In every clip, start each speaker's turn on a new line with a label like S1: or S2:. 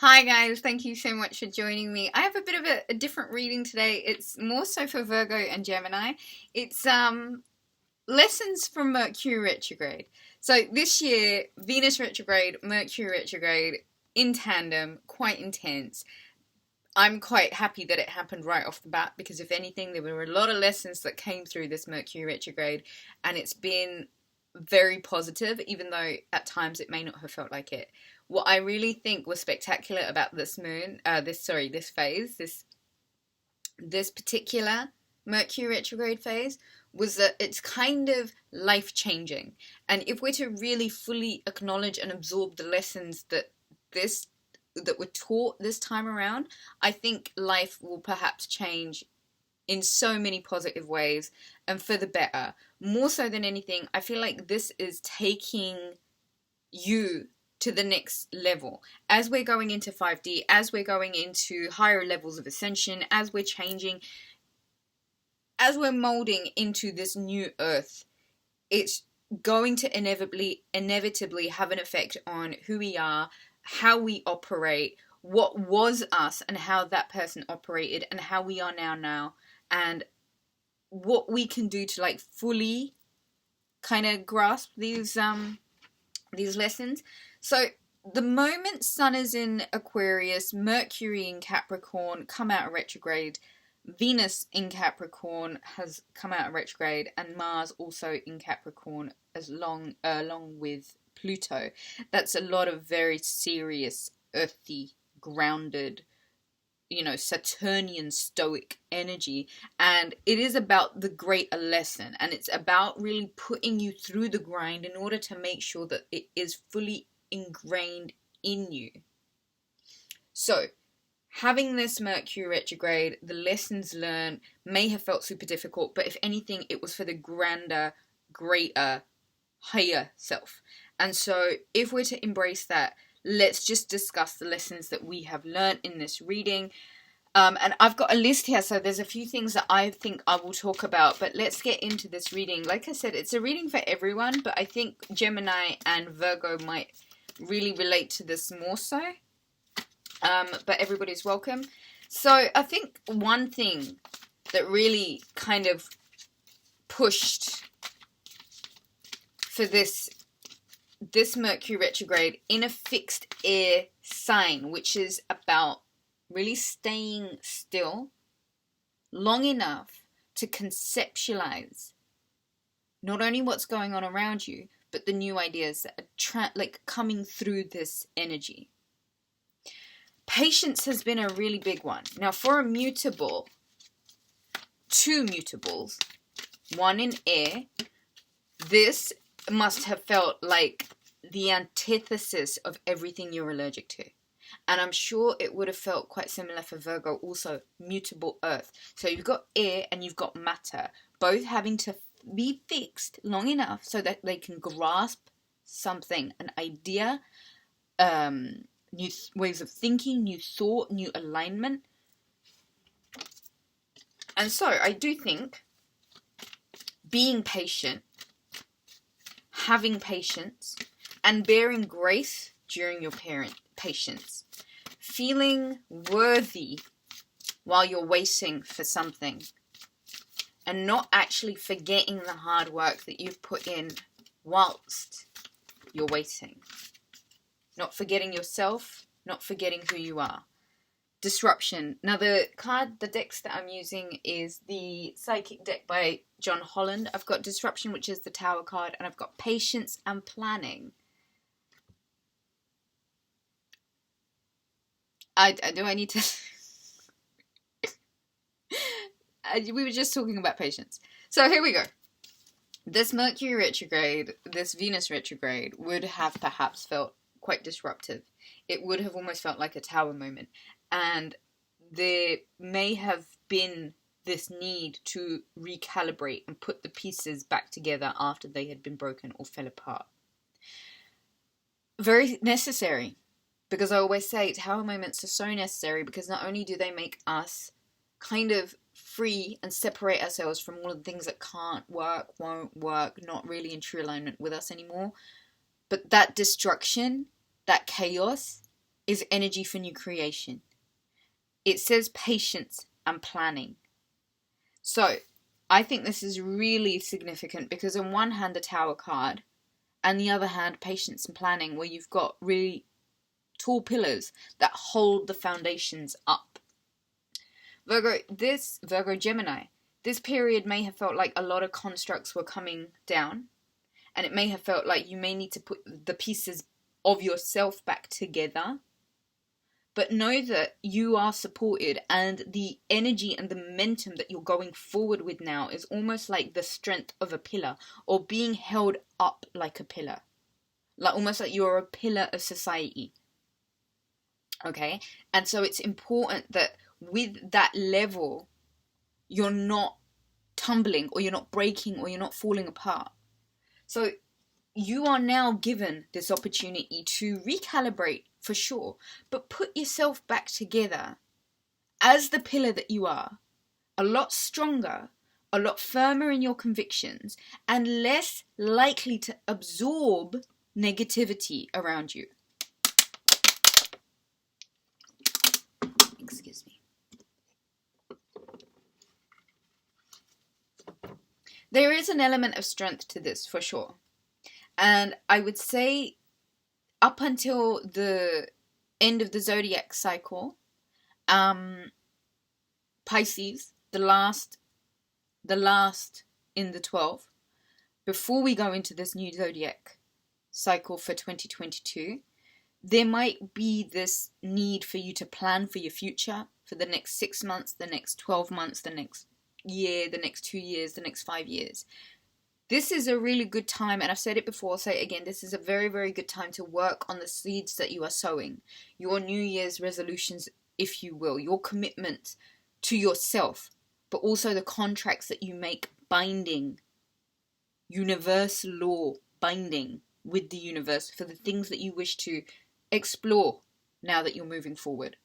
S1: Hi guys, thank you so much for joining me. I have a bit of a different reading today. It's more so for Virgo and Gemini. It's lessons from Mercury retrograde. So this year, Venus retrograde, Mercury retrograde in tandem, quite intense. I'm quite happy that it happened right off the bat because if anything, there were a lot of lessons that came through this Mercury retrograde, and it's been very positive, even though at times it may not have felt like it. What I really think was spectacular about this particular Mercury retrograde phase was that it's kind of life-changing. And if we're to really fully acknowledge and absorb the lessons that were taught this time around, I think life will perhaps change in so many positive ways and for the better. More so than anything, I feel like this is taking you to the next level. As we're going into 5D, as we're going into higher levels of ascension, as we're changing, as we're molding into this new earth, it's going to inevitably have an effect on who we are, how we operate, what was us and how that person operated and how we are now, and what we can do to fully kind of grasp these lessons. So the moment Sun is in Aquarius, Mercury in Capricorn come out of retrograde, Venus in Capricorn has come out of retrograde, and Mars also in Capricorn along with Pluto. That's a lot of very serious, earthy, grounded, Saturnian stoic energy, and it is about the greater lesson, and it's about really putting you through the grind in order to make sure that it is fully ingrained in you. So having this Mercury retrograde, the lessons learned may have felt super difficult, but if anything, it was for the grander, greater, higher self. And so if we're to embrace that, let's just discuss the lessons that we have learned in this reading. And I've got a list here, so there's a few things that I think I will talk about, but let's get into this reading. Like I said, it's a reading for everyone, but I think Gemini and Virgo might really relate to this more so. But everybody's welcome. So I think one thing that really kind of pushed for this Mercury retrograde in a fixed air sign, which is about really staying still long enough to conceptualize not only what's going on around you, but the new ideas that are coming through this energy. Patience has been a really big one. Now, for a mutable, two mutables, one in air, this must have felt like the antithesis of everything you're allergic to. And I'm sure it would have felt quite similar for Virgo, also mutable earth. So you've got air and you've got matter, both having to be fixed long enough so that they can grasp something, an idea, new ways of thinking, new thought, new alignment. And so I do think being patient, having patience, and bearing grace during your patience, feeling worthy while you're waiting for something, and not actually forgetting the hard work that you've put in whilst you're waiting. Not forgetting yourself, not forgetting who you are. Disruption. Now the decks that I'm using is the Psychic deck by John Holland. I've got Disruption, which is the Tower card, and I've got Patience and Planning. Do I need to... we were just talking about patience. So here we go. This Mercury retrograde, this Venus retrograde would have perhaps felt quite disruptive. It would have almost felt like a tower moment. And there may have been this need to recalibrate and put the pieces back together after they had been broken or fell apart. Very necessary. Because I always say tower moments are so necessary because not only do they make us kind of free and separate ourselves from all of the things that can't work, won't work, not really in true alignment with us anymore, but that destruction, that chaos, is energy for new creation. It says patience and planning. So I think this is really significant because on one hand, the Tower card, and the other hand, patience and planning, where you've got really tall pillars that hold the foundations up. Virgo Gemini, this period may have felt like a lot of constructs were coming down, and it may have felt like you may need to put the pieces of yourself back together. But know that you are supported, and the energy and the momentum that you're going forward with now is almost like the strength of a pillar, or being held up like a pillar. Like almost like you're a pillar of society. Okay? And so it's important that with that level, you're not tumbling, or you're not breaking, or you're not falling apart. So you are now given this opportunity to recalibrate, for sure, but put yourself back together as the pillar that you are, a lot stronger, a lot firmer in your convictions, and less likely to absorb negativity around you. Excuse me. There is an element of strength to this, for sure. And I would say up until the end of the zodiac cycle, Pisces, the last in the 12, before we go into this new zodiac cycle for 2022, there might be this need for you to plan for your future for the next 6 months, the next 12 months, the next year, the next 2 years, the next 5 years. This is a really good time, and I've said it before, I'll say it again, this is a very, very good time to work on the seeds that you are sowing. Your New Year's resolutions, if you will, your commitment to yourself, but also the contracts that you make binding, universal law binding with the universe for the things that you wish to explore now that you're moving forward.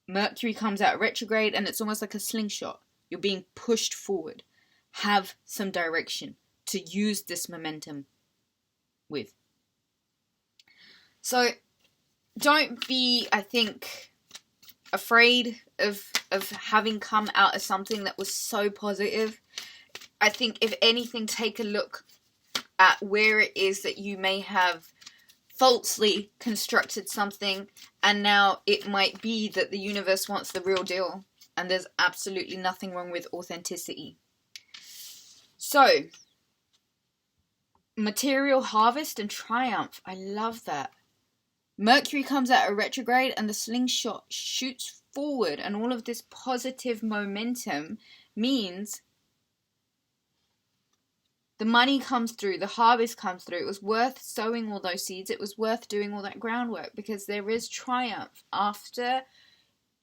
S1: Mercury comes out retrograde, and it's almost like a slingshot. You're being pushed forward. Have some direction to use this momentum with. So don't be, I think, afraid of having come out of something that was so positive. I think if anything, take a look at where it is that you may have falsely constructed something, and now it might be that the universe wants the real deal, and there's absolutely nothing wrong with authenticity. So, material harvest and triumph. I love that. Mercury comes out of retrograde and the slingshot shoots forward, and all of this positive momentum means the money comes through, the harvest comes through. It was worth sowing all those seeds. It was worth doing all that groundwork, because there is triumph. After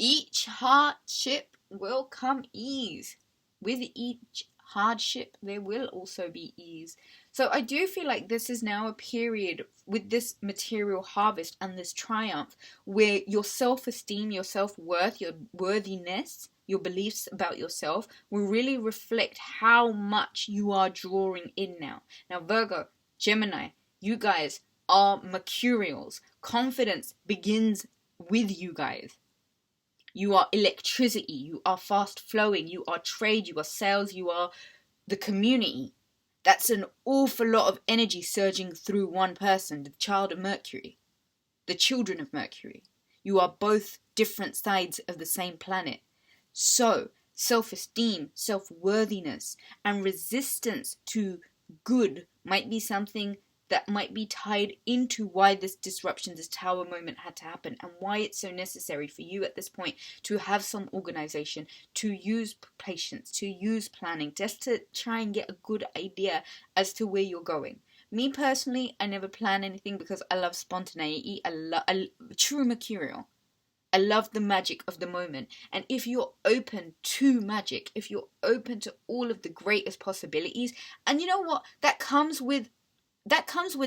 S1: each hardship will come ease. With each hardship, there will also be ease. So I do feel like this is now a period with this material harvest and this triumph where your self-esteem, your self-worth, your worthiness, your beliefs about yourself will really reflect how much you are drawing in now. Now, Virgo, Gemini, you guys are mercurials. Confidence begins with you guys. You are electricity, you are fast flowing, you are trade, you are sales, you are the community. That's an awful lot of energy surging through one person, the child of Mercury, the children of Mercury. You are both different sides of the same planet. So, self-esteem, self-worthiness, and resistance to good might be something that might be tied into why this disruption, this tower moment had to happen, and why it's so necessary for you at this point to have some organization, to use patience, to use planning, just to try and get a good idea as to where you're going. Me personally, I never plan anything because I love spontaneity. I love true mercurial. I love the magic of the moment. And if you're open to magic, if you're open to all of the greatest possibilities, and you know what? That comes with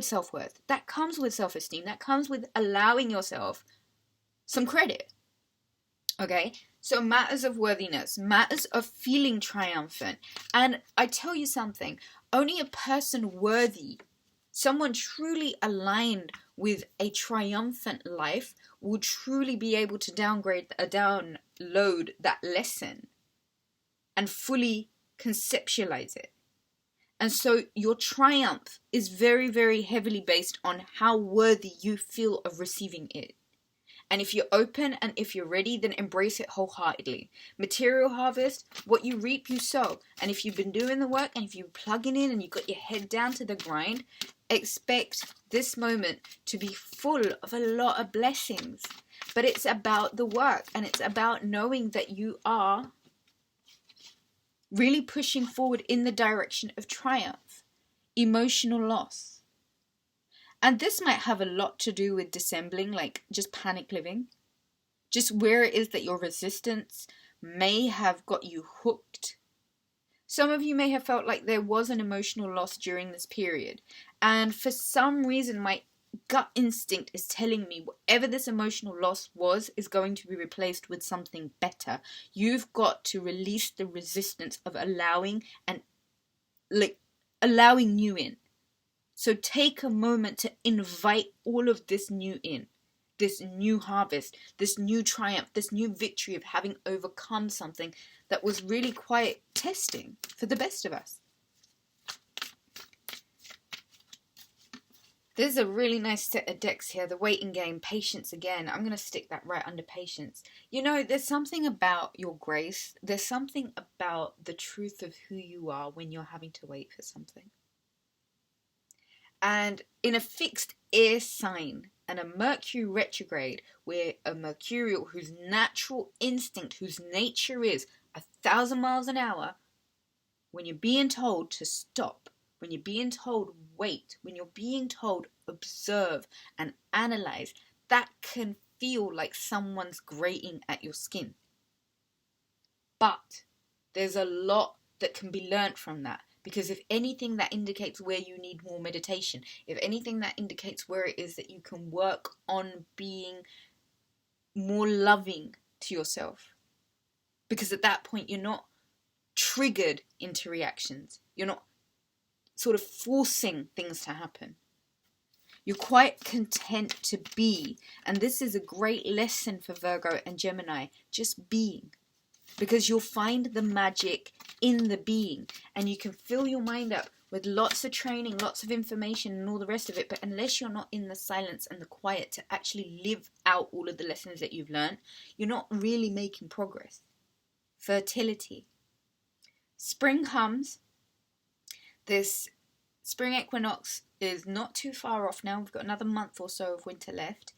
S1: self-worth. That comes with self-esteem. That comes with allowing yourself some credit. Okay? So matters of worthiness, matters of feeling triumphant. And I tell you something, only a person worthy, someone truly aligned with a triumphant life will truly be able to download that lesson and fully conceptualize it. And so your triumph is very, very heavily based on how worthy you feel of receiving it. And if you're open and if you're ready, then embrace it wholeheartedly. Material harvest, what you reap, you sow. And if you've been doing the work and if you're plugging in and you got your head down to the grind, expect this moment to be full of a lot of blessings. But it's about the work, and it's about knowing that you are really pushing forward in the direction of triumph, emotional loss. And this might have a lot to do with dissembling, like just panic living. Just where it is that your resistance may have got you hooked. Some of you may have felt like there was an emotional loss during this period. And for some reason, my gut instinct is telling me whatever this emotional loss was is going to be replaced with something better. You've got to release the resistance of allowing new in. So take a moment to invite all of this new in, this new harvest, this new triumph, this new victory of having overcome something that was really quite testing for the best of us. There's a really nice set of decks here, the waiting game, patience again. I'm going to stick that right under patience. You know, there's something about your grace, there's something about the truth of who you are when you're having to wait for something. And in a fixed air sign and a Mercury retrograde, where a Mercurial whose natural instinct, whose nature is 1,000 miles an hour, when you're being told to stop, when you're being told wait, when you're being told observe and analyze, that can feel like someone's grating at your skin. But there's a lot that can be learnt from that. Because if anything, that indicates where you need more meditation. If anything, that indicates where it is that you can work on being more loving to yourself. Because at that point, you're not triggered into reactions. You're not sort of forcing things to happen. You're quite content to be. And this is a great lesson for Virgo and Gemini. Just being. Because you'll find the magic in the being, and you can fill your mind up with lots of training, lots of information and all the rest of it, but unless you're not in the silence and the quiet to actually live out all of the lessons that you've learned, you're not really making progress. Fertility. Spring comes. This spring equinox is not too far off now. We've got another month or so of winter left.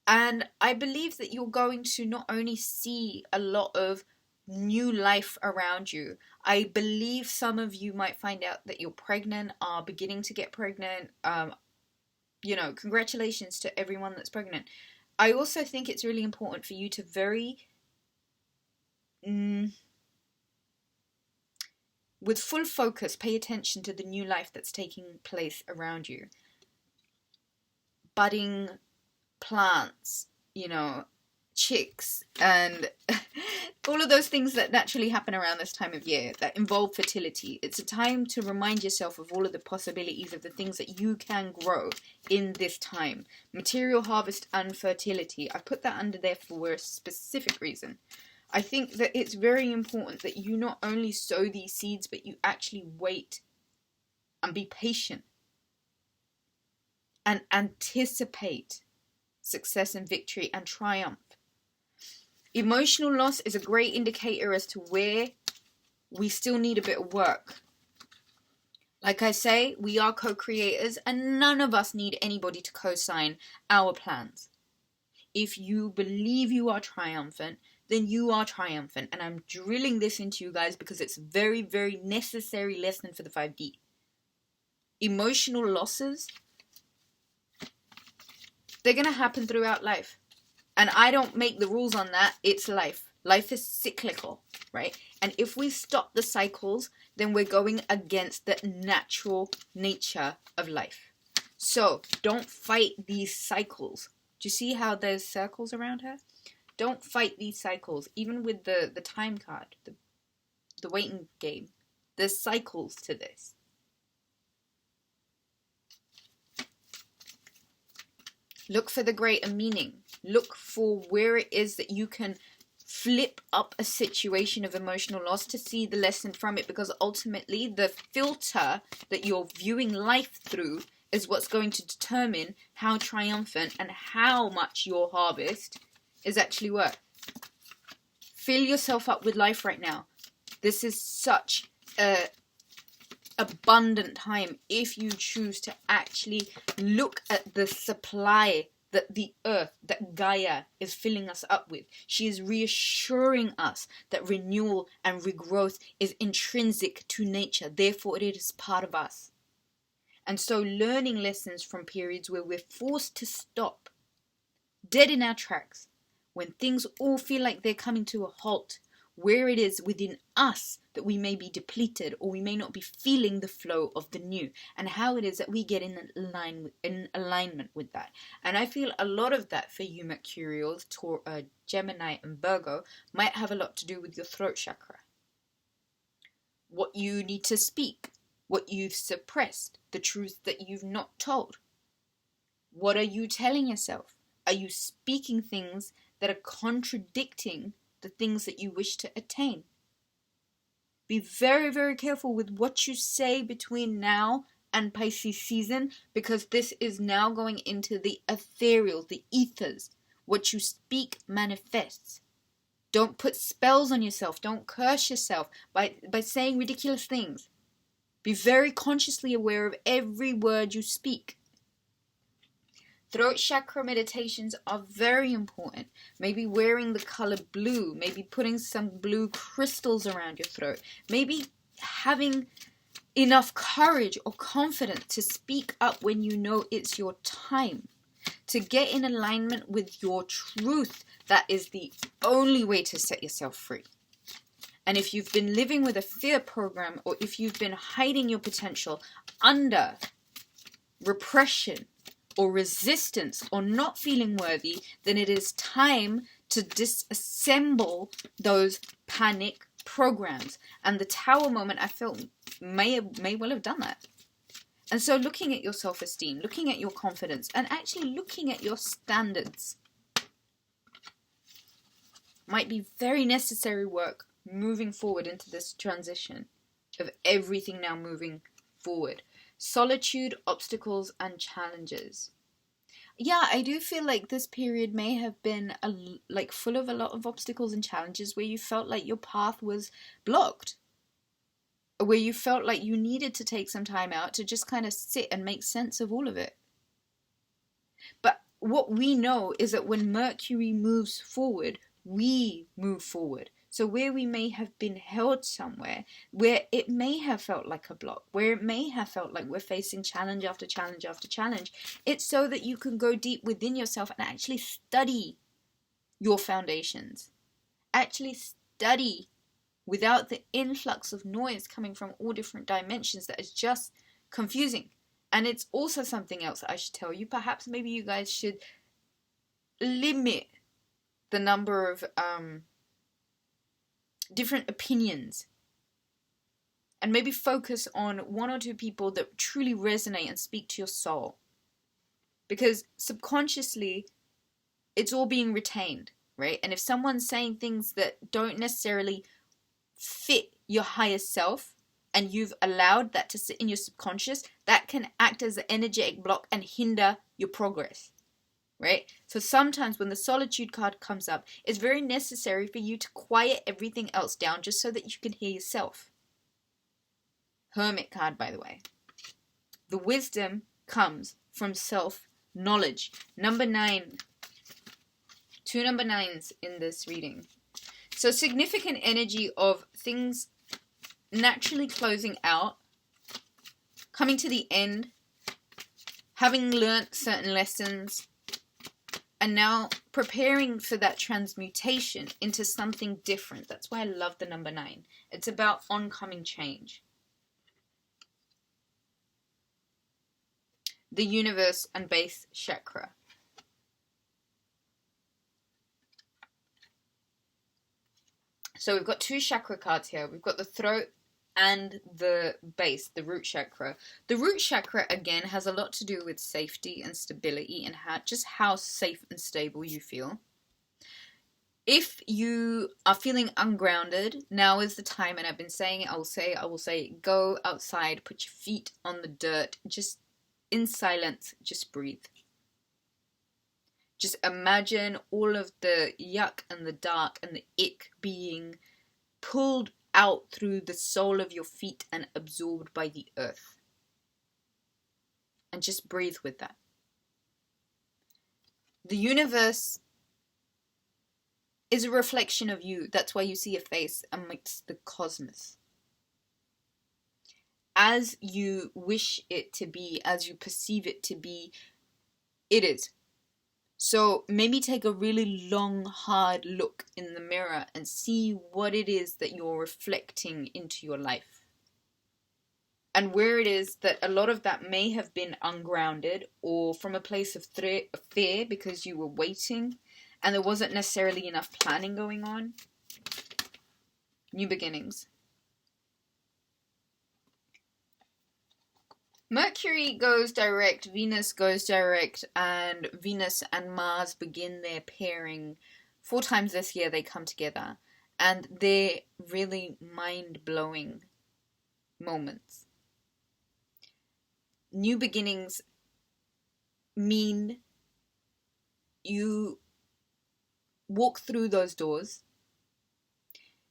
S1: And I believe that you're going to not only see a lot of new life around you. I believe some of you might find out that you're pregnant, are beginning to get pregnant. Congratulations to everyone that's pregnant. I also think it's really important for you to with full focus, pay attention to the new life that's taking place around you. Budding plants, chicks, and all of those things that naturally happen around this time of year that involve fertility. It's a time to remind yourself of all of the possibilities of the things that you can grow in this time. Material harvest and fertility. I put that under there for a specific reason. I think that it's very important that you not only sow these seeds, but you actually wait and be patient and anticipate success and victory and triumph. Emotional loss is a great indicator as to where we still need a bit of work. Like I say, we are co-creators and none of us need anybody to co-sign our plans. If you believe you are triumphant, then you are triumphant. And I'm drilling this into you guys because it's a very, very necessary lesson for the 5D. Emotional losses, they're going to happen throughout life. And I don't make the rules on that. It's life. Life is cyclical, right? And if we stop the cycles, then we're going against the natural nature of life. So don't fight these cycles. Do you see how there's circles around her? Don't fight these cycles. Even with the time card, the waiting game, there's cycles to this. Look for the greater meaning. Look for where it is that you can flip up a situation of emotional loss to see the lesson from it, because ultimately the filter that you're viewing life through is what's going to determine how triumphant and how much your harvest is actually worth. Fill yourself up with life right now. This is such a abundant time if you choose to actually look at the supply that the earth, that Gaia is filling us up with. She is reassuring us that renewal and regrowth is intrinsic to nature. Therefore, it is part of us. And so learning lessons from periods where we're forced to stop, dead in our tracks, when things all feel like they're coming to a halt, where it is within us that we may be depleted or we may not be feeling the flow of the new, and how it is that we get in alignment with that. And I feel a lot of that for you Mercurials, Gemini and Virgo might have a lot to do with your throat chakra. What you need to speak, what you've suppressed, the truth that you've not told. What are you telling yourself? Are you speaking things that are contradicting the things that you wish to attain? Be very, very careful with what you say between now and Pisces season, because this is now going into the ethereal, the ethers. What you speak manifests. Don't put spells on yourself. Don't curse yourself by saying ridiculous things. Be very consciously aware of every word you speak. Throat chakra meditations are very important. Maybe wearing the color blue, maybe putting some blue crystals around your throat, maybe having enough courage or confidence to speak up when you know it's your time. To get in alignment with your truth, that is the only way to set yourself free. And if you've been living with a fear program, or if you've been hiding your potential under repression or resistance or not feeling worthy, then it is time to disassemble those panic programs. And the Tower moment, I felt, may well have done that. And so looking at your self-esteem, looking at your confidence, and actually looking at your standards might be very necessary work moving forward into this transition of everything now moving forward. Solitude, obstacles, and challenges. Yeah, I do feel like this period may have been full of a lot of obstacles and challenges where you felt like your path was blocked. Where you felt like you needed to take some time out to just kind of sit and make sense of all of it. But what we know is that when Mercury moves forward, we move forward. So where we may have been held somewhere, where it may have felt like a block, where it may have felt like we're facing challenge after challenge after challenge, it's so that you can go deep within yourself and actually study your foundations. Actually study without the influx of noise coming from all different dimensions that is just confusing. And it's also something else that I should tell you. Perhaps maybe you guys should limit the number of different opinions and maybe focus on one or two people that truly resonate and speak to your soul, because subconsciously it's all being retained, right? And if someone's saying things that don't necessarily fit your higher self and you've allowed that to sit in your subconscious, that can act as an energetic block and hinder your progress. Right? So sometimes when the solitude card comes up, it's very necessary for you to quiet everything else down just so that you can hear yourself. Hermit card, by the way. The wisdom comes from self-knowledge. Number 9. 2 number 9s in this reading. So significant energy of things naturally closing out, coming to the end, having learnt certain lessons, and now preparing for that transmutation into something different. That's why I love the number 9. It's about oncoming change. The universe and base chakra. So we've got 2 chakra cards here. We've got the throat and the base, the root chakra. The root chakra, again, has a lot to do with safety and stability and how safe and stable you feel. If you are feeling ungrounded, now is the time, and I've been saying it, I will say it, go outside, put your feet on the dirt, just in silence, just breathe. Just imagine all of the yuck and the dark and the ick being pulled out through the sole of your feet and absorbed by the earth. And just breathe with that. The universe is a reflection of you. That's why you see a face amidst the cosmos. As you wish it to be, as you perceive it to be, it is. So maybe take a really long, hard look in the mirror and see what it is that you're reflecting into your life. And where it is that a lot of that may have been ungrounded or from a place of fear because you were waiting and there wasn't necessarily enough planning going on. New beginnings. Mercury goes direct, Venus goes direct, and Venus and Mars begin their pairing. 4 times this year they come together. And they're really mind-blowing moments. New beginnings mean you walk through those doors,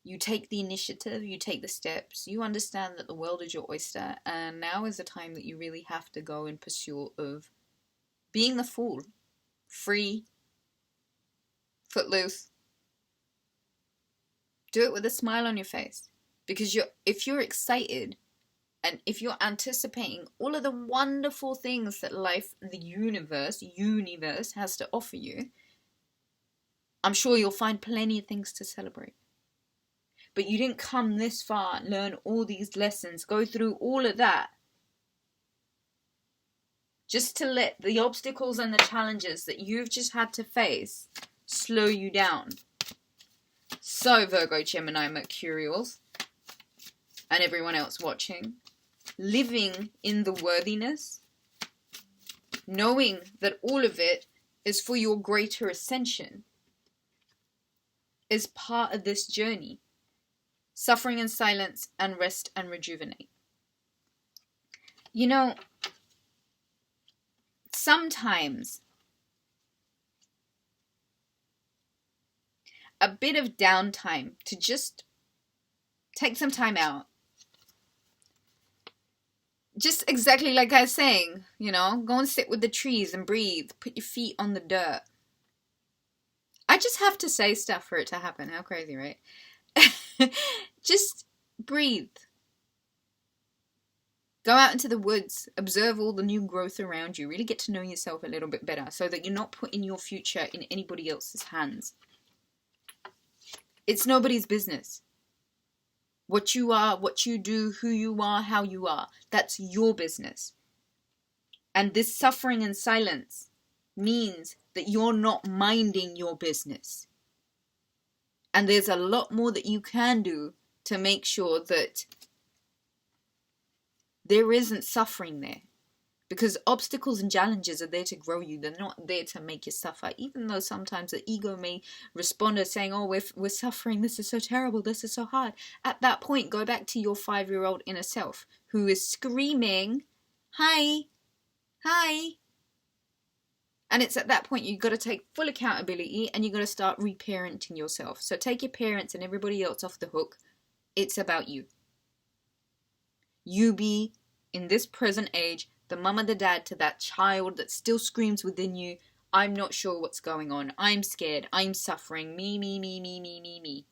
S1: you take the initiative, you take the steps, you understand that the world is your oyster, and now is the time that you really have to go in pursuit of being the fool. Free, footloose. Do it with a smile on your face. Because if you're excited, and if you're anticipating all of the wonderful things that life, the universe has to offer you, I'm sure you'll find plenty of things to celebrate. But you didn't come this far, learn all these lessons, go through all of that, just to let the obstacles and the challenges that you've just had to face slow you down. So, Virgo, Gemini, Mercurials, and everyone else watching, living in the worthiness, knowing that all of it is for your greater ascension, is part of this journey. Suffering in silence and rest and rejuvenate. You know, sometimes a bit of downtime to just take some time out. Just exactly like I was saying, you know, go and sit with the trees and breathe. Put your feet on the dirt. I just have to say stuff for it to happen. How crazy, right? Just breathe. Go out into the woods. Observe all the new growth around you. Really get to know yourself a little bit better so that you're not putting your future in anybody else's hands. It's nobody's business. What you are, what you do, who you are, how you are. That's your business. And this suffering in silence means that you're not minding your business. And there's a lot more that you can do to make sure that there isn't suffering there. Because obstacles and challenges are there to grow you. They're not there to make you suffer. Even though sometimes the ego may respond as saying, oh, we're suffering. This is so terrible. This is so hard. At that point, go back to your 5-year-old inner self who is screaming, hi, hi. And it's at that point you've got to take full accountability and you've got to start reparenting yourself. So take your parents and everybody else off the hook. It's about you. You be, in this present age, the mum and the dad to that child that still screams within you, I'm not sure what's going on. I'm scared. I'm suffering. Me.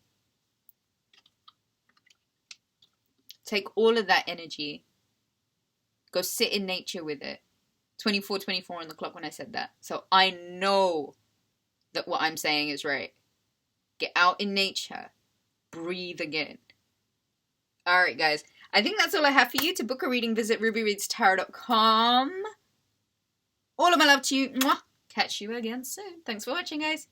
S1: Take all of that energy. Go sit in nature with it. 24:24 on the clock when I said that. So I know that what I'm saying is right. Get out in nature. Breathe again. Alright, guys. I think that's all I have for you. To book a reading, visit rubyreadstarot.com. All of my love to you. Mwah. Catch you again soon. Thanks for watching, guys.